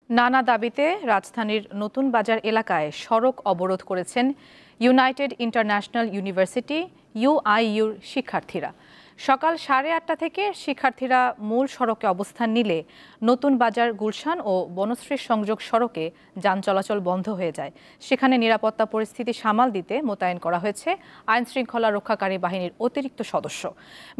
নানা দাবিতে রাজধানীর নতুন বাজার এলাকায় সড়ক অবরোধ করেছেন ইউনাইটেড ইন্টারন্যাশনাল ইউনিভার্সিটি ইউআইইউর শিক্ষার্থীরা। সকাল 8:30 থেকে শিক্ষার্থীরা মূল সড়কে অবস্থান নিলে নতুন বাজার গুলশান ও বনশ্রী সংযোগ সড়কে যান চলাচল বন্ধ হয়ে যায়। সেখানে নিরাপত্তা পরিস্থিতি সামাল দিতে মোতায়েন করা হয়েছে আইনশৃঙ্খলা রক্ষাকারী বাহিনীর অতিরিক্ত সদস্য।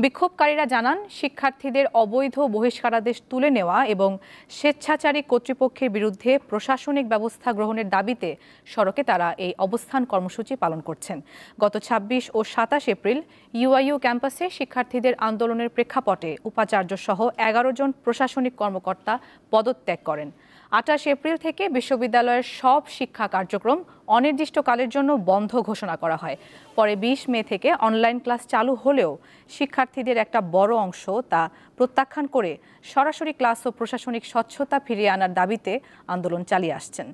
বিক্ষোভকারীরা জানান, শিক্ষার্থীদের অবৈধ বহিষ্কারাদেশ তুলে নেওয়া এবং স্বেচ্ছাচারী কর্তৃপক্ষের বিরুদ্ধে প্রশাসনিক ব্যবস্থা গ্রহণের দাবিতে সড়কে তারা এই অবস্থান কর্মসূচি পালন করছেন। গত 26 ও 27 এপ্রিল ইউআইইউ ক্যাম্পাসে শিক্ষার্থীদের আন্দোলনের প্রেক্ষাপটে উপাচার্য সহ 11 জন প্রশাসনিক কর্মকর্তা পদত্যাগ করেন। 28 এপ্রিল থেকে বিশ্ববিদ্যালয়ের সব শিক্ষা কার্যক্রম অনির্দিষ্টকালের জন্য বন্ধ ঘোষণা করা হয়। পরে 20 মে থেকে অনলাইন ক্লাস চালু হলেও শিক্ষার্থীদের একটা বড় অংশ তা প্রত্যাখ্যান করে সরাসরি ক্লাস ও প্রশাসনিক স্বচ্ছতা ফিরিয়ে আনার দাবিতে আন্দোলন চালিয়ে আসছেন।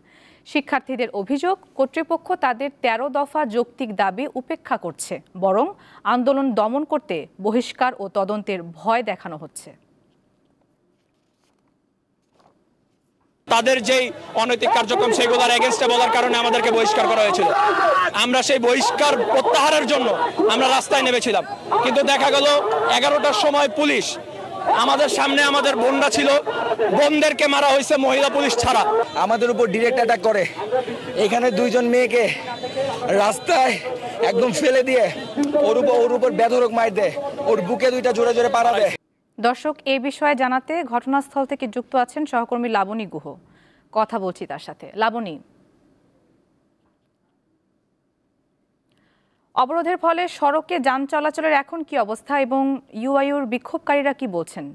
শিক্ষার্থীদের অভিযোগ, কর্তৃপক্ষ তাদের 13 দফা যৌক্তিক দাবি উপেক্ষা করছে, বরং আন্দোলন দমন করতে বহিষ্কার ও তদন্তের ভয় দেখানো হচ্ছে। তাদের যেই অনৈতিক কার্যক্রম সেগুলোর এগেইনস্টে বলার কারণে আমাদেরকে বহিষ্কার করা হয়েছিল। আমরা সেই বহিষ্কার প্রত্যাহারের জন্য আমরা রাস্তায় নেমেছিলাম, কিন্তু দেখা গেল 11টার সময় পুলিশ আমাদের সামনে, আমাদের বোনরা ছিল, বোনদেরকে মারা হয়েছে মহিলা পুলিশ ছাড়া। আমাদের উপর ডিরেক্ট অ্যাটাক করে, এখানে 2 জন মেয়েকে রাস্তায় একদম ফেলে দিয়ে ওর উপর বেধড়ক মার দেয়, ওর বুকে 2টা জোরে জোরে পাড়া দেয়। দর্শক, এই বিষয়ে জানাতে ঘটনাস্থল থেকে যুক্ত আছেন সহকর্মী লাবণী গুহ। কথা বলছি তার সাথে। লাবণী, অবরোধের ফলে সড়কে যান চলাচলের এখন কি অবস্থা এবং ইউআইইউর বিক্ষোভকারীরা কি বলছেন?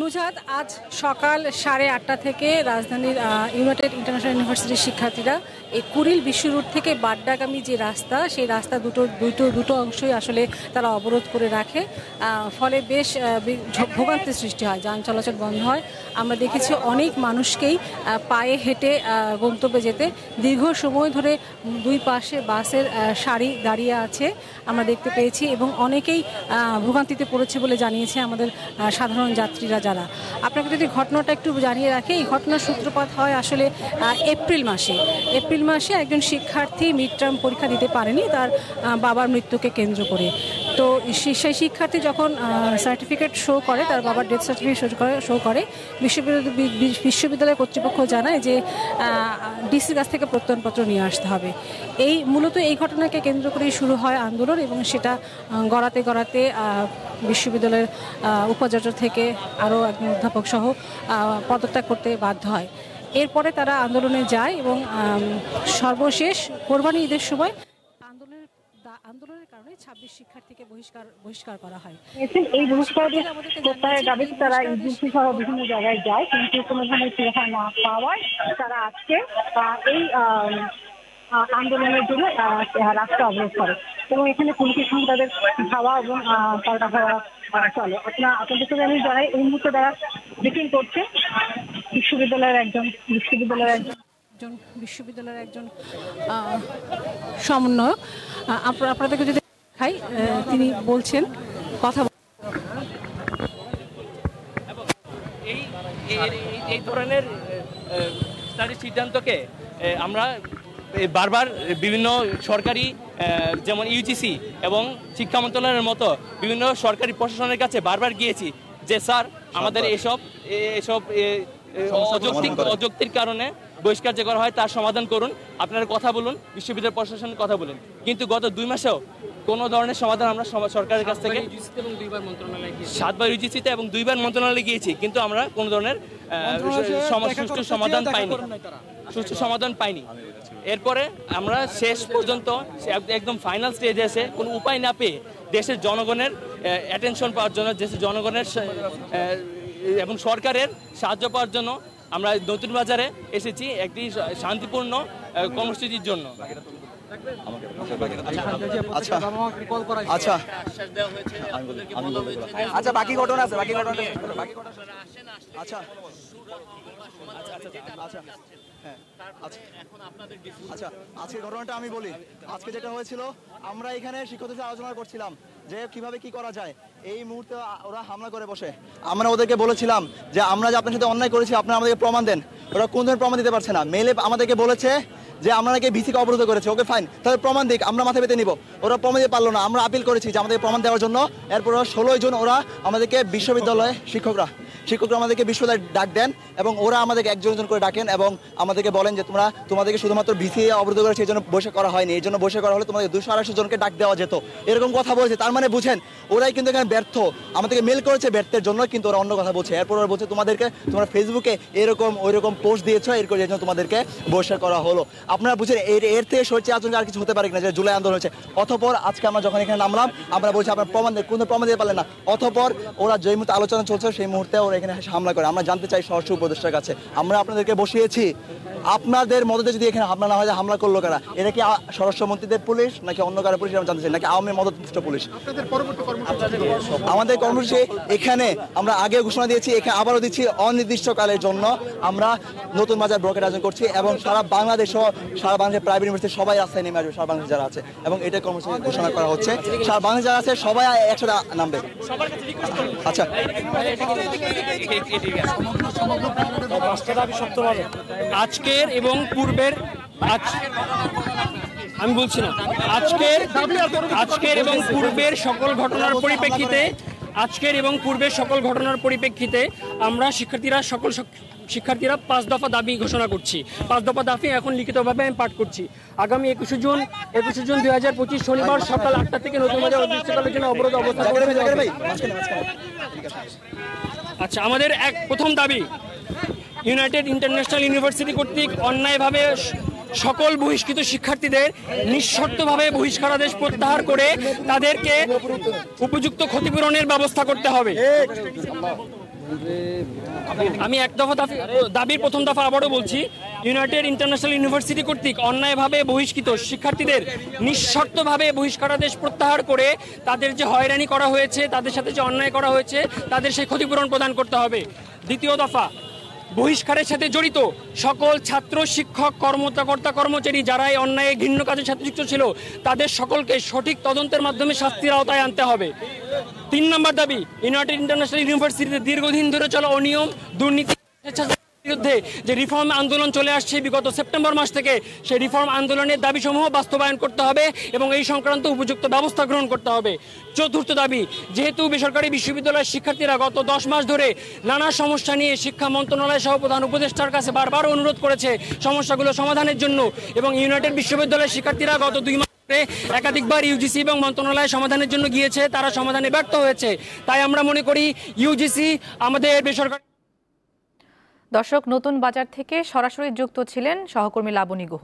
নুজাত, আজ সকাল 8:30 থেকে রাজধানীর ইউনাইটেড ইন্টারন্যাশনাল ইউনিভার্সিটির শিক্ষার্থীরা এই কুড়িল বিশ্ব রুট থেকে বাড্ডাগামী যে রাস্তা, সেই রাস্তা দুটো অংশই আসলে তারা অবরোধ করে রাখে। ফলে বেশ ভোগান্তির সৃষ্টি হয়, যান চলাচল বন্ধ হয়। আমরা দেখেছি অনেক মানুষকেই পায়ে হেঁটে গন্তব্যে যেতে দীর্ঘ সময় ধরে 2 পাশে বাসের সারি দাঁড়িয়ে আছে আমরা দেখতে পেয়েছি, এবং অনেকেই ভোগান্তিতে পড়েছে বলে জানিয়েছে আমাদের সাধারণ যাত্রীরা। যারা, আপনাকে যদি ঘটনাটা একটু জানিয়ে রাখে, এই ঘটনার সূত্রপাত হয় আসলে এপ্রিল মাসে একজন শিক্ষার্থী মিড টার্ম পরীক্ষা দিতে পারেনি তার বাবার মৃত্যুকে কেন্দ্র করে। তো সেই শিক্ষার্থী যখন সার্টিফিকেট শো করে, তার বাবার ডেথ সার্টিফিকেট শো করে, বিশ্ববিদ্যালয় কর্তৃপক্ষ জানায় যে ডিসির কাছ থেকে প্রত্যয়নপত্র নিয়ে আসতে হবে। মূলত এই ঘটনাকে কেন্দ্র করেই শুরু হয় আন্দোলন, এবং সেটা গড়াতে বিশ্ববিদ্যালয়ের উপাচার্য থেকে আরও একজন অধ্যাপক সহ পদত্যাগ করতে বাধ্য হয়। এরপরে তারা আন্দোলনে যায় এবং সর্বশেষ কোরবানি ঈদের সময় আন্দোলনের কারণে 26 শিক্ষার্থীকে বহিষ্কার করা হয়। এই বহিষ্কারের দাবিতে তারা ইউজিসি সহ বিভিন্ন জায়গায় যায়, কিন্তু কোনো ধরনের সুরাহা না পাওয়ায় তারা আজকে এই আন্দোলনের জন্য রাস্তা অবরোধ করে, এবং এখানে পুলিশের সঙ্গে তাদের ধাওয়া এবং পাল্টা ধাওয়া চলে। আপনাদের সাথে আমি জানাই, এই মুহূর্তে তারা মিটিং করছে বিশ্ববিদ্যালয়ের একজন সমন্বয়ক। আপনাদেরকে যদি দেখাই, তিনি বলছেন কথা। এই ধরনের সিদ্ধান্তকে আমরা বারবার বিভিন্ন সরকারি, যেমন ইউজিসি এবং শিক্ষা মন্ত্রণালয়ের মতো বিভিন্ন সরকারি প্রশাসনের কাছে বারবার গিয়েছি যে স্যার, আমাদের এসব অযৌক্তিক কারণে বহিষ্কার যে করা হয় তার সমাধান করুন, আপনারা কথা বলুন, বিশ্ববিদ্যালয় প্রশাসনের কথা বলুন। কিন্তু গত 2 মাসেও কোনো ধরনের সমাধান আমরা সরকারের কাছ থেকে 7বার ইউজিসিতে এবং 2বার মন্ত্রণালয়ে গিয়েছি, কিন্তু আমরা কোনো ধরনের সুষ্ঠু সমাধান পাইনি। এরপরে আমরা শেষ পর্যন্ত একদম ফাইনাল স্টেজে এসে কোনো উপায় না পেয়ে দেশের জনগণের অ্যাটেনশন পাওয়ার জন্য, দেশের জনগণের এবং সরকারের সাহায্য পাওয়ার জন্য আমরা নতুন বাজারে এসেছি একটি শান্তিপূর্ণ কর্মসূচির জন্য। বাকি ঘটনা আছে। আজকে ঘটনাটা আমি বলি। আজকে যেটা হয়েছিল, আমরা এখানে শিক্ষকদের সাথে আলোচনা করছিলাম যে কিভাবে কি করা যায়। এই মুহূর্তে ওরা হামলা করে বসে। আমরা ওদেরকে বলেছিলাম যে আমরা যে আপনার সাথে অন্যায় করেছি আপনারা আমাদেরকে প্রমাণ দেন। ওরা কোন ধরনের প্রমাণ দিতে পারছে না। মেলে আমাদেরকে বলেছে যে আমরা নাকি ভিসিকে অবরোধ করেছে। ওকে ফাইন, তাহলে প্রমাণ দিক, আমরা মাথা পেতে নিব। ওরা প্রমাণ দিতে পারলো না, আমরা আপিল করেছি যে আমাদের প্রমাণ দেওয়ার জন্য। এরপর 16 জন ওরা আমাদেরকে বিশ্ববিদ্যালয়ে শিক্ষকরা আমাদেরকে বিশ্ববিদ্যালয়ে ডাক দেন এবং ওরা আমাদেরকে একজন করে ডাকেন এবং আমাদেরকে বলেন যে তোমাদেরকে শুধুমাত্র ভিসি অবরোধ করেছে এই জন্য বৈঠক করা হয়নি, এই জন্য বৈঠক করা হলে তোমাদের 228 জনকে ডাক দেওয়া যেত, এরকম কথা বলছে। তার মানে বুঝেন ওরাই কিন্তু এখানে ব্যর্থ, আমাদেরকে মেল করেছে ব্যর্থের জন্য, কিন্তু ওরা অন্য কথা বলছে। এরপর ওরা বলছে তোমরা ফেসবুকে এরকম ওইরকম পোস্ট দিয়েছো, এরকম এই জন্য তোমাদেরকে বৈঠক করা হলো। আপনারা বুঝেন এর থেকে সরছে আচরণ আর কিছু হতে পারে কিনা যে জুলাই আন্দোলন হয়েছে। অতঃপর আজকে আমরা যখন এখানে নামলাম আমরা বলছি আপনার প্রমাণ দেন, কোনো প্রমাণ দিতে পারলেন না। অতঃপর ওরা যেই মুহূর্তে আলোচনা চলছে সেই মুহূর্তে ওরা এখানে হামলা করে। আমরা জানতে চাই স্বরাষ্ট্র উপদেষ্টার কাছে, আমরা আপনাদেরকে বসিয়েছি, আপনাদের মদতে যদি এখানে হামলা না হয়, হামলা করলো কারা? এটা কি স্বরাষ্ট্রমন্ত্রীদের পুলিশ নাকি অন্য কারো পুলিশ আমরা জানতে চাই, নাকি আওয়ামী মদতপুষ্ট পুলিশ? আমাদের কর্মসূচি এখানে আমরা আগে ঘোষণা দিয়েছি, এখানে আবারও দিচ্ছি, অনির্দিষ্টকালের জন্য আমরা নতুন বাজার ব্লকের আয়োজন করছি এবং সারা বাংলাদেশ সহ সারা বাংলাদেশের প্রাইভেট ইউনিভার্সিটি সবাই রাস্তায় নেমে আসবে, সারা বাংলাদেশ যারা আছে, এবং এটা কর্মসূচি ঘোষণা করা হচ্ছে। সারা বাংলাদেশ যারা আছে সবাই একসাথে নামবে। আচ্ছা, আজকের এবং পূর্বের আমি বলছি না আজকের এবং পূর্বের সকল ঘটনার পরিপ্রেক্ষিতে আমরা শিক্ষার্থীরা 5 দফা দাবি ঘোষণা করছি। 5 দফা দাবি এখন লিখিতভাবে আমি পাঠ করছি। আগামী 21 জুন 2025 শনিবার সকাল 8টা থেকে নতুন বাজার অনির্দিষ্টকালের জন্য অবরোধ অবস্থা করবে। আচ্ছা, আমাদের প্রথম দাবি, ইউনাইটেড ইন্টারন্যাশনাল ইউনিভার্সিটি কর্তৃক অন্যায়ভাবে সকল বহিষ্কৃত শিক্ষার্থীদের নিঃশর্তভাবে বহিষ্কারাদেশ প্রত্যাহার করে তাদেরকে উপযুক্ত ক্ষতিপূরণের ব্যবস্থা করতে হবে। আমি দাবির প্রথম দফা আবারও বলছি, ইউনাইটেড ইন্টারন্যাশনাল ইউনিভার্সিটি কর্তৃক অন্যায়ভাবে বহিষ্কৃত শিক্ষার্থীদের নিঃশর্তভাবে বহিষ্কারাদেশ প্রত্যাহার করে তাদের যে হয়রানি করা হয়েছে, তাদের সাথে যে অন্যায় করা হয়েছে, তাদের সেই ক্ষতিপূরণ প্রদান করতে হবে। দ্বিতীয় দফা, বহিষ্কারের সাথে জড়িত সকল ছাত্র, শিক্ষক, কর্মচারী যারা এই অন্যায় ঘৃণ্য কাজের সাথে যুক্ত ছিল তাদের সকলকে সঠিক তদন্তের মাধ্যমে শাস্তির আওতায় আনতে হবে। 3 নম্বর দাবি, ইউনাইটেড ইন্টারন্যাশনাল ইউনিভার্সিটিতে দীর্ঘদিন ধরে চলা অনিয়ম, দুর্নীতি বিরুদ্ধে যে রিফর্ম আন্দোলন চলে আসছে বিগত সেপ্টেম্বর মাস থেকে, সেই রিফর্ম আন্দোলনের দাবিসমূহ বাস্তবায়ন করতে হবে এবং এই সংক্রান্ত উপযুক্ত ব্যবস্থা গ্রহণ করতে হবে। চতুর্থ দাবি, যেহেতু বেসরকারি বিশ্ববিদ্যালয়ের শিক্ষার্থীরা গত 10 মাস ধরে নানা সমস্যা নিয়ে শিক্ষা মন্ত্রণালয় সহ প্রধান উপদেষ্টার কাছে বারবার অনুরোধ করেছে সমস্যাগুলো সমাধানের জন্য, এবং ইউনাইটেড বিশ্ববিদ্যালয়ের শিক্ষার্থীরা গত 2 মাস একাধিকবার ইউজিসি এবং মন্ত্রণালয় সমাধানের জন্য গিয়েছে, তারা সমাধানে ব্যর্থ হয়েছে। তাই আমরা মনে করি ইউজিসি আমাদের বেসরকারি। দর্শক, নতুন বাজার থেকে সরাসরি যুক্ত ছিলেন সহকর্মী লাবণী গুহ।